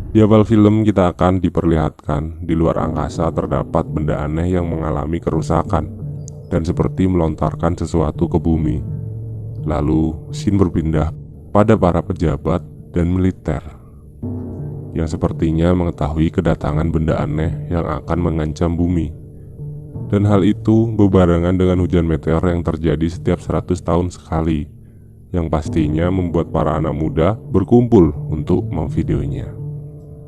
Di awal film kita akan diperlihatkan di luar angkasa terdapat benda aneh yang mengalami kerusakan dan seperti melontarkan sesuatu ke bumi. Lalu scene berpindah pada para pejabat dan militer yang sepertinya mengetahui kedatangan benda aneh yang akan mengancam bumi. Dan hal itu berbarengan dengan hujan meteor yang terjadi setiap 100 tahun sekali, yang pastinya membuat para anak muda berkumpul untuk memvideonya.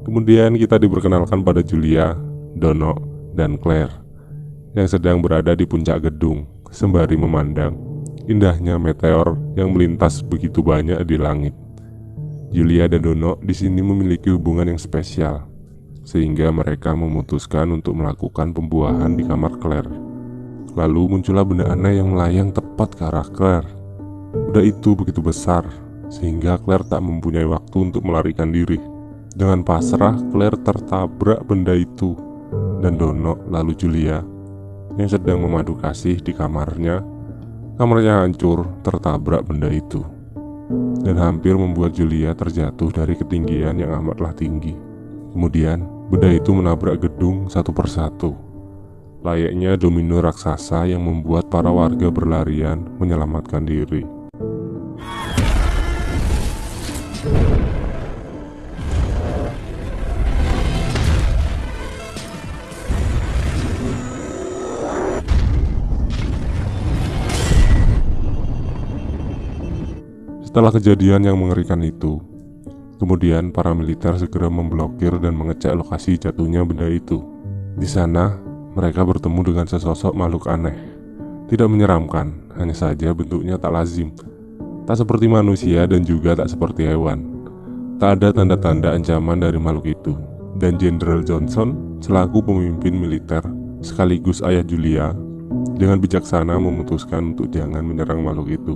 Kemudian kita diperkenalkan pada Julia, Dono, dan Claire yang sedang berada di puncak gedung sembari memandang indahnya meteor yang melintas begitu banyak di langit. Julia dan Dono di sini memiliki hubungan yang spesial, sehingga mereka memutuskan untuk melakukan pembuahan di kamar Claire. Lalu muncullah benda aneh yang melayang tepat ke arah Claire. Benda itu begitu besar, sehingga Claire tak mempunyai waktu untuk melarikan diri. Dengan pasrah, Claire tertabrak benda itu, dan Dono lalu Julia yang sedang memadu kasih di kamarnya hancur tertabrak benda itu dan hampir membuat Julia terjatuh dari ketinggian yang amatlah tinggi. Kemudian benda itu menabrak gedung satu persatu, layaknya domino raksasa yang membuat para warga berlarian menyelamatkan diri. Setelah kejadian yang mengerikan itu, kemudian para militer segera memblokir dan mengecek lokasi jatuhnya benda itu. Di sana, mereka bertemu dengan sesosok makhluk aneh. Tidak menyeramkan, hanya saja bentuknya tak lazim. Tak seperti manusia dan juga tak seperti hewan. Tak ada tanda-tanda ancaman dari makhluk itu. Dan Jenderal Johnson selaku pemimpin militer sekaligus ayah Julia dengan bijaksana memutuskan untuk jangan menyerang makhluk itu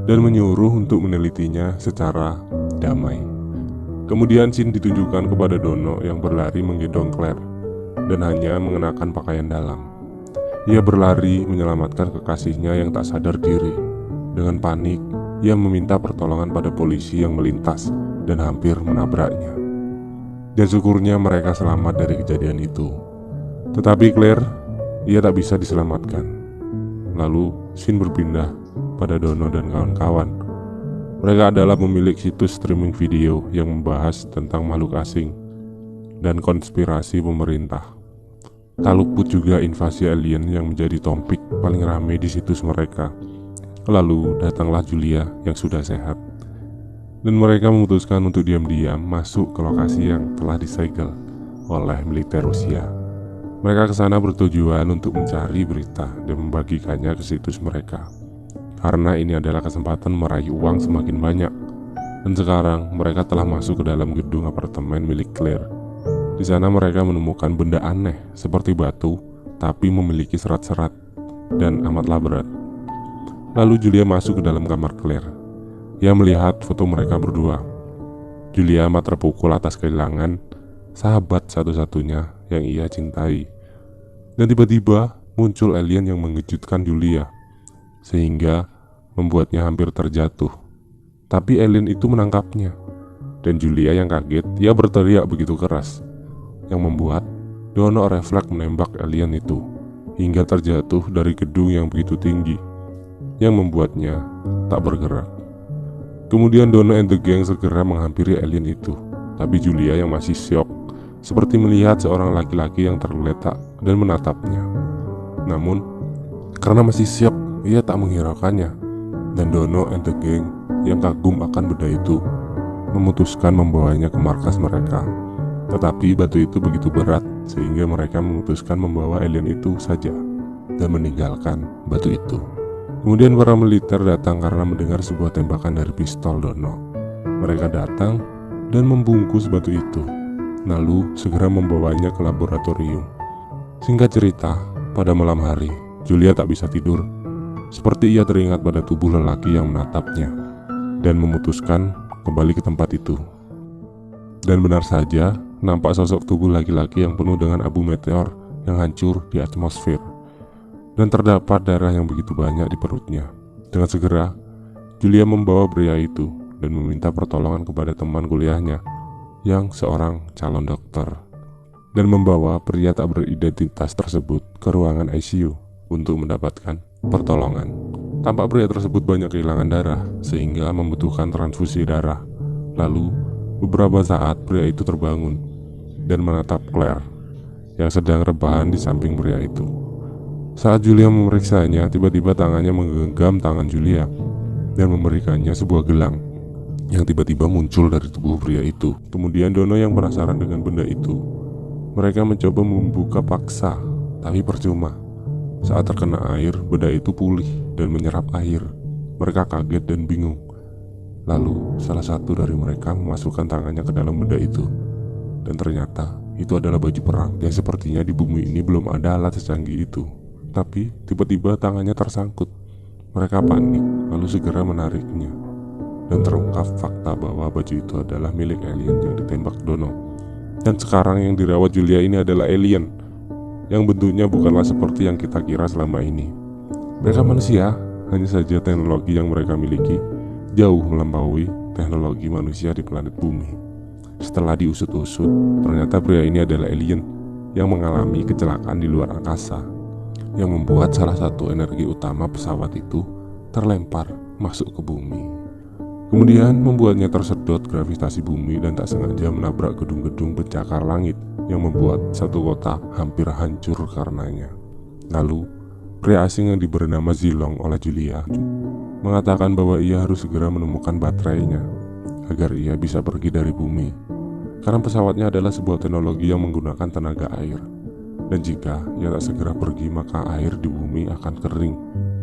dan menyuruh untuk menelitinya secara damai. Kemudian scene ditunjukkan kepada Dono yang berlari menggendong Claire dan hanya mengenakan pakaian dalam. Ia berlari menyelamatkan kekasihnya yang tak sadar diri. Dengan panik, ia meminta pertolongan pada polisi yang melintas dan hampir menabraknya. Dan syukurnya mereka selamat dari kejadian itu. Tetapi Claire, ia tak bisa diselamatkan. Lalu scene berpindah pada Dono dan kawan-kawan. Mereka adalah pemilik situs streaming video yang membahas tentang makhluk asing dan konspirasi pemerintah. Tak luput juga invasi alien yang menjadi topik paling ramai di situs mereka. Lalu datanglah Julia yang sudah sehat, dan mereka memutuskan untuk diam-diam masuk ke lokasi yang telah disegel oleh militer Rusia. Mereka ke sana bertujuan untuk mencari berita dan membagikannya ke situs mereka, karena ini adalah kesempatan meraih uang semakin banyak. Dan sekarang mereka telah masuk ke dalam gedung apartemen milik Claire. Di sana mereka menemukan benda aneh seperti batu, tapi memiliki serat-serat dan amatlah berat. Lalu Julia masuk ke dalam kamar Claire. Ia melihat foto mereka berdua. Julia amat terpukul atas kehilangan sahabat satu-satunya yang ia cintai. Dan tiba-tiba muncul alien yang mengejutkan Julia, sehingga membuatnya hampir terjatuh. Tapi alien itu menangkapnya, dan Julia yang kaget, ia berteriak begitu keras, yang membuat Dono refleks menembak alien itu, hingga terjatuh dari gedung yang begitu tinggi, yang membuatnya tak bergerak. Kemudian Dono and the gang segera menghampiri alien itu, tapi Julia yang masih syok, seperti melihat seorang laki-laki yang tergeletak dan menatapnya. Namun, karena masih syok, ia tak menghiraukannya. Dan Dono and the gang yang kagum akan benda itu memutuskan membawanya ke markas mereka. Tetapi batu itu begitu berat sehingga mereka memutuskan membawa alien itu saja dan meninggalkan batu itu. Kemudian para militer datang karena mendengar sebuah tembakan dari pistol Dono. Mereka datang dan membungkus batu itu, lalu segera membawanya ke laboratorium. Singkat cerita, pada malam hari Julia tak bisa tidur. Seperti ia teringat pada tubuh lelaki yang menatapnya dan memutuskan kembali ke tempat itu. Dan benar saja, nampak sosok tubuh laki-laki yang penuh dengan abu meteor yang hancur di atmosfer. Dan terdapat darah yang begitu banyak di perutnya. Dengan segera, Julia membawa pria itu dan meminta pertolongan kepada teman kuliahnya yang seorang calon dokter dan membawa pria tak beridentitas tersebut ke ruangan ICU untuk mendapatkan pertolongan. Tampak pria tersebut banyak kehilangan darah sehingga membutuhkan transfusi darah. Lalu beberapa saat pria itu terbangun dan menatap Claire yang sedang rebahan di samping pria itu. Saat Julia memeriksanya, tiba-tiba tangannya menggenggam tangan Julia dan memberikannya sebuah gelang yang tiba-tiba muncul dari tubuh pria itu. Kemudian Dono yang penasaran dengan benda itu, mereka mencoba membuka paksa, tapi percuma. Saat terkena air, benda itu pulih dan menyerap air. Mereka kaget dan bingung. Lalu salah satu dari mereka memasukkan tangannya ke dalam benda itu. Dan ternyata itu adalah baju perang yang sepertinya di bumi ini belum ada alat secanggih itu. Tapi tiba-tiba tangannya tersangkut. Mereka panik lalu segera menariknya. Dan terungkap fakta bahwa baju itu adalah milik alien yang ditembak Dono. Dan sekarang yang dirawat Julia ini adalah alien yang bentuknya bukanlah seperti yang kita kira selama ini. Mereka manusia, hanya saja teknologi yang mereka miliki jauh melampaui teknologi manusia di planet bumi. Setelah diusut-usut, ternyata pria ini adalah alien yang mengalami kecelakaan di luar angkasa, yang membuat salah satu energi utama pesawat itu terlempar masuk ke bumi. Kemudian membuatnya tersedot gravitasi bumi dan tak sengaja menabrak gedung-gedung pencakar langit yang membuat satu kota hampir hancur karenanya. Lalu, pria asing yang diberi nama Zilong oleh Julia mengatakan bahwa ia harus segera menemukan baterainya agar ia bisa pergi dari bumi. Karena pesawatnya adalah sebuah teknologi yang menggunakan tenaga air. Dan jika ia tak segera pergi, maka air di bumi akan kering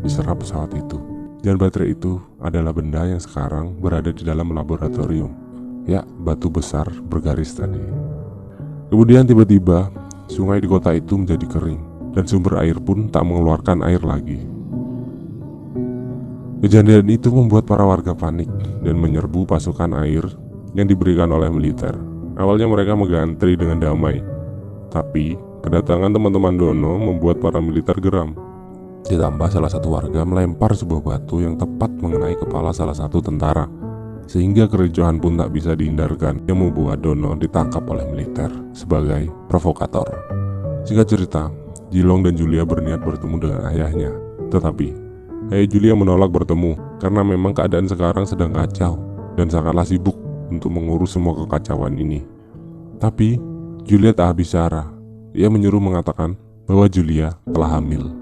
diserap pesawat itu. Dan baterai itu adalah benda yang sekarang berada di dalam laboratorium. Ya, batu besar bergaris tadi. Kemudian tiba-tiba sungai di kota itu menjadi kering dan sumber air pun tak mengeluarkan air lagi. Kejadian itu membuat para warga panik dan menyerbu pasukan air yang diberikan oleh militer. Awalnya mereka menggantri dengan damai, tapi kedatangan teman-teman Dono membuat para militer geram. Ditambah salah satu warga melempar sebuah batu yang tepat mengenai kepala salah satu tentara, sehingga kericuhan pun tak bisa dihindarkan, yang membuat Dono ditangkap oleh militer sebagai provokator. Singkat cerita, Jilong dan Julia berniat bertemu dengan ayahnya, tetapi ayah Julia menolak bertemu karena memang keadaan sekarang sedang kacau dan sangatlah sibuk untuk mengurus semua kekacauan ini. Tapi Julia tak habis cara. Ia menyuruh mengatakan bahwa Julia telah hamil.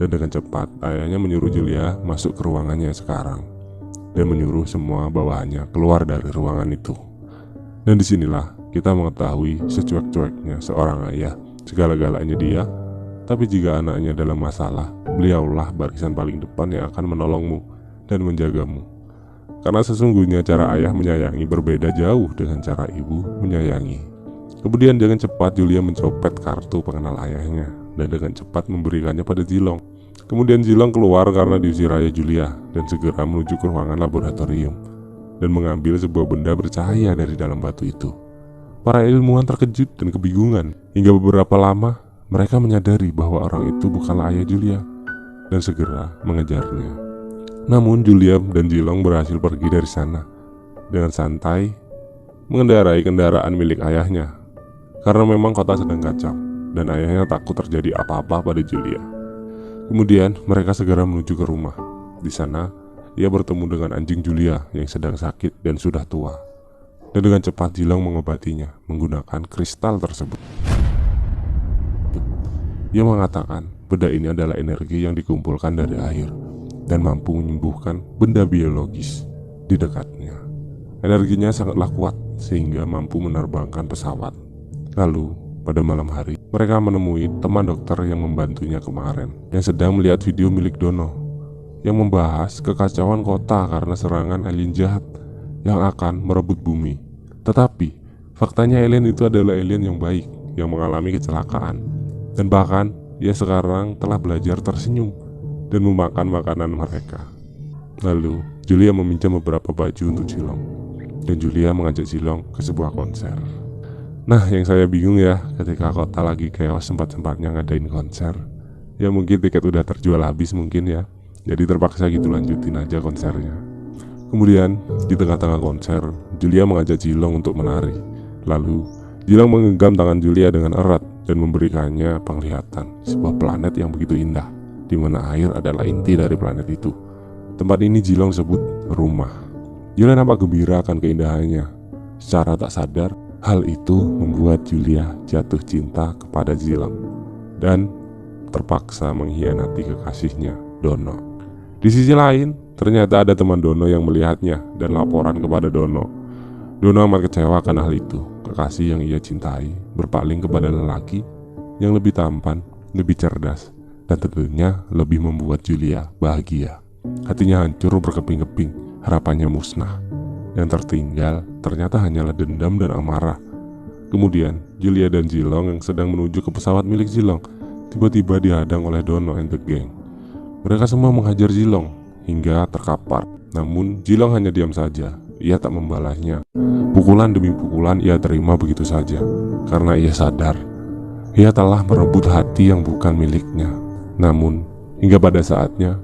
Dan dengan cepat ayahnya menyuruh Julia masuk ke ruangannya sekarang dan menyuruh semua bawahannya keluar dari ruangan itu. Dan disinilah kita mengetahui secuek-cueknya seorang ayah, segala-galanya dia. Tapi jika anaknya dalam masalah, beliaulah barisan paling depan yang akan menolongmu dan menjagamu. Karena sesungguhnya cara ayah menyayangi berbeda jauh dengan cara ibu menyayangi. Kemudian dengan cepat Julia mencopet kartu pengenal ayahnya dan dengan cepat memberikannya pada Jilong. Kemudian Jilong keluar karena diusir ayah Julia dan segera menuju ke ruangan laboratorium dan mengambil sebuah benda bercahaya dari dalam batu itu. Para ilmuwan terkejut dan kebingungan hingga beberapa lama mereka menyadari bahwa orang itu bukanlah ayah Julia dan segera mengejarnya. Namun Julia dan Jilong berhasil pergi dari sana dengan santai mengendarai kendaraan milik ayahnya. Karena memang kota sedang kacau dan ayahnya takut terjadi apa-apa pada Julia. Kemudian mereka segera menuju ke rumah. Di sana ia bertemu dengan anjing Julia yang sedang sakit dan sudah tua. Dan dengan cepat Jilong mengobatinya menggunakan kristal tersebut. Ia mengatakan benda ini adalah energi yang dikumpulkan dari air dan mampu menyembuhkan benda biologis di dekatnya. Energinya sangatlah kuat sehingga mampu menerbangkan pesawat. Lalu pada malam hari mereka menemui teman dokter yang membantunya kemarin, yang sedang melihat video milik Dono yang membahas kekacauan kota karena serangan alien jahat yang akan merebut bumi. Tetapi faktanya alien itu adalah alien yang baik yang mengalami kecelakaan, dan bahkan ia sekarang telah belajar tersenyum dan memakan makanan mereka. Lalu Julia meminjam beberapa baju untuk Jilong, dan Julia mengajak Jilong ke sebuah konser. Nah, yang saya bingung ya, ketika kota lagi chaos sempat-sempatnya ngadain konser, ya mungkin tiket udah terjual habis mungkin ya, jadi terpaksa gitu lanjutin aja konsernya. Kemudian di tengah-tengah konser, Julia mengajak Jilong untuk menari, Lalu Jilang menggenggam tangan Julia dengan erat dan memberikannya penglihatan sebuah planet yang begitu indah, di mana air adalah inti dari planet itu. Tempat ini Jilong sebut rumah. Julia nampak gembira akan keindahannya. Secara tak sadar, hal itu membuat Julia jatuh cinta kepada Jilong dan terpaksa mengkhianati kekasihnya, Dono. Di sisi lain, ternyata ada teman Dono yang melihatnya dan laporan kepada Dono. Dono amat kecewa akan hal itu. Kekasih yang ia cintai berpaling kepada lelaki yang lebih tampan, lebih cerdas, dan tentunya lebih membuat Julia bahagia. Hatinya hancur berkeping-keping, harapannya musnah. Yang tertinggal ternyata hanyalah dendam dan amarah. Kemudian Julia dan Jilong yang sedang menuju ke pesawat milik Jilong tiba-tiba dihadang oleh Dono and the gang. Mereka semua menghajar Jilong hingga terkapar. Namun Jilong hanya diam saja. Ia tak membalasnya. Pukulan demi pukulan ia terima begitu saja, karena ia sadar ia telah merebut hati yang bukan miliknya. Namun hingga pada saatnya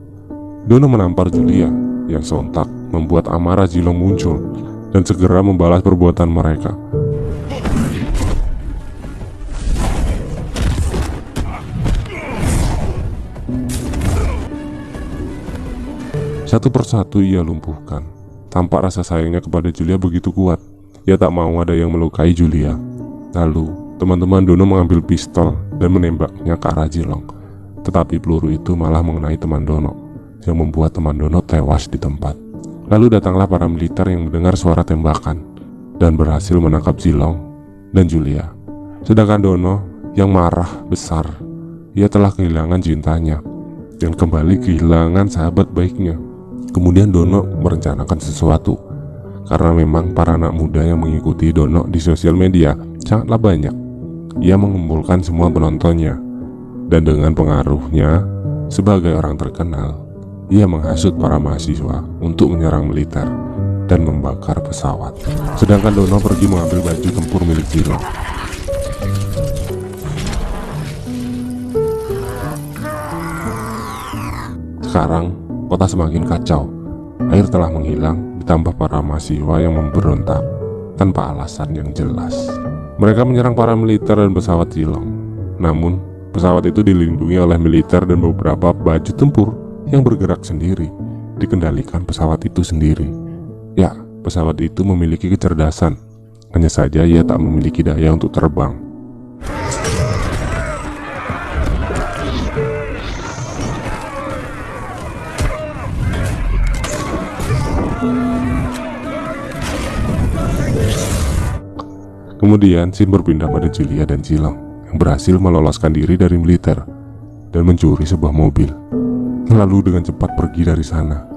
Dono menampar Julia, yang sontak membuat amarah Jilong muncul dan segera membalas perbuatan mereka. Satu persatu ia lumpuhkan. Tampak rasa sayangnya kepada Julia begitu kuat. Ia tak mau ada yang melukai Julia. Lalu teman-teman Dono mengambil pistol dan menembaknya ke arah Jilong. Tetapi peluru itu malah mengenai teman Dono, yang membuat teman Dono tewas di tempat. Lalu datanglah para militer yang mendengar suara tembakan dan berhasil menangkap Jilong dan Julia. Sedangkan Dono yang marah besar, ia telah kehilangan cintanya dan kembali kehilangan sahabat baiknya. Kemudian Dono merencanakan sesuatu, karena memang para anak muda yang mengikuti Dono di sosial media sangatlah banyak. Ia mengumpulkan semua penontonnya, dan dengan pengaruhnya sebagai orang terkenal, ia menghasut para mahasiswa untuk menyerang militer dan membakar pesawat. Sedangkan Dono pergi mengambil baju tempur milik Jilong. Sekarang kota semakin kacau. Air telah menghilang, ditambah para mahasiswa yang memberontak tanpa alasan yang jelas. Mereka menyerang para militer dan pesawat Jilong. Namun pesawat itu dilindungi oleh militer dan beberapa baju tempur yang bergerak sendiri, dikendalikan pesawat itu sendiri. Ya, pesawat itu memiliki kecerdasan, hanya saja ia tak memiliki daya untuk terbang. Kemudian scene berpindah pada Julia dan Jilong yang berhasil meloloskan diri dari militer dan mencuri sebuah mobil, lalu dengan cepat pergi dari sana.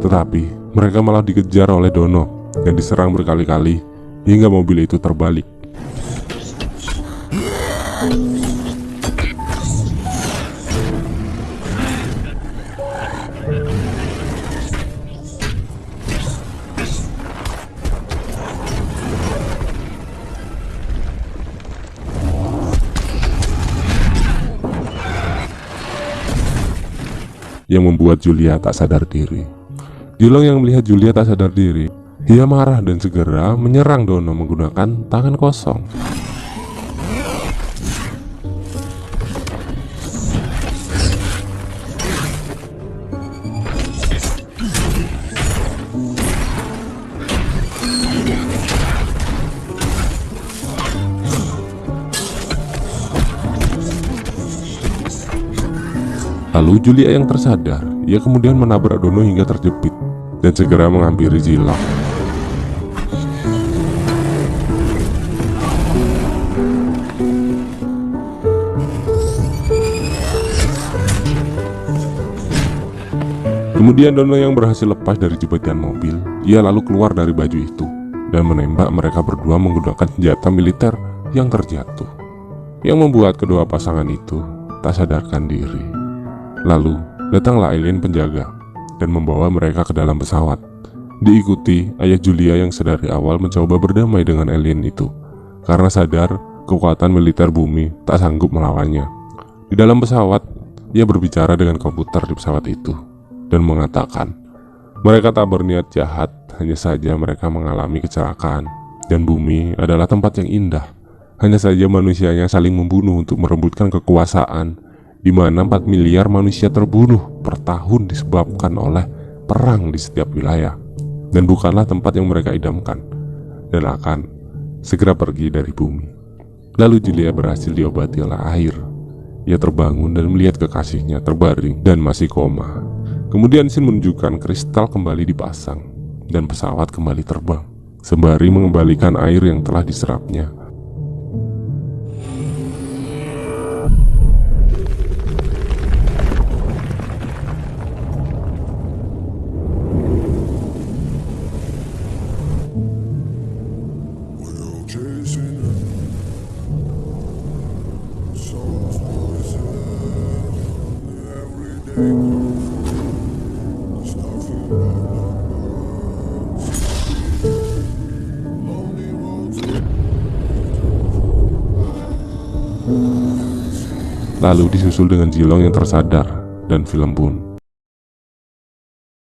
Tetapi mereka malah dikejar oleh Dono dan diserang berkali-kali hingga mobil itu terbalik. Yang membuat Julia tak sadar diri. Jilong yang melihat Julia tak sadar diri, ia marah dan segera menyerang Dono menggunakan tangan kosong. Lalu Julia yang tersadar, ia kemudian menabrak Dono hingga terjepit dan segera menghampiri Jilong. Kemudian Dono yang berhasil lepas dari jebakan mobil, ia lalu keluar dari baju itu dan menembak mereka berdua menggunakan senjata militer yang terjatuh, yang membuat kedua pasangan itu tak sadarkan diri. Lalu datanglah alien penjaga dan membawa mereka ke dalam pesawat. Diikuti ayah Julia yang sedari awal mencoba berdamai dengan alien itu karena sadar kekuatan militer bumi tak sanggup melawannya. Di dalam pesawat, ia berbicara dengan komputer di pesawat itu dan mengatakan mereka tak berniat jahat, hanya saja mereka mengalami kecelakaan. Dan bumi adalah tempat yang indah. Hanya saja manusianya saling membunuh untuk merebutkan kekuasaan, di mana 4 miliar manusia terbunuh per tahun disebabkan oleh perang di setiap wilayah. Dan bukanlah tempat yang mereka idamkan, dan akan segera pergi dari bumi. Lalu Julia berhasil diobati oleh air. Ia terbangun dan melihat kekasihnya terbaring dan masih koma. Kemudian Shin menunjukkan kristal kembali dipasang, dan pesawat kembali terbang, sembari mengembalikan air yang telah diserapnya. Lalu disusul dengan Jilong yang tersadar, dan film pun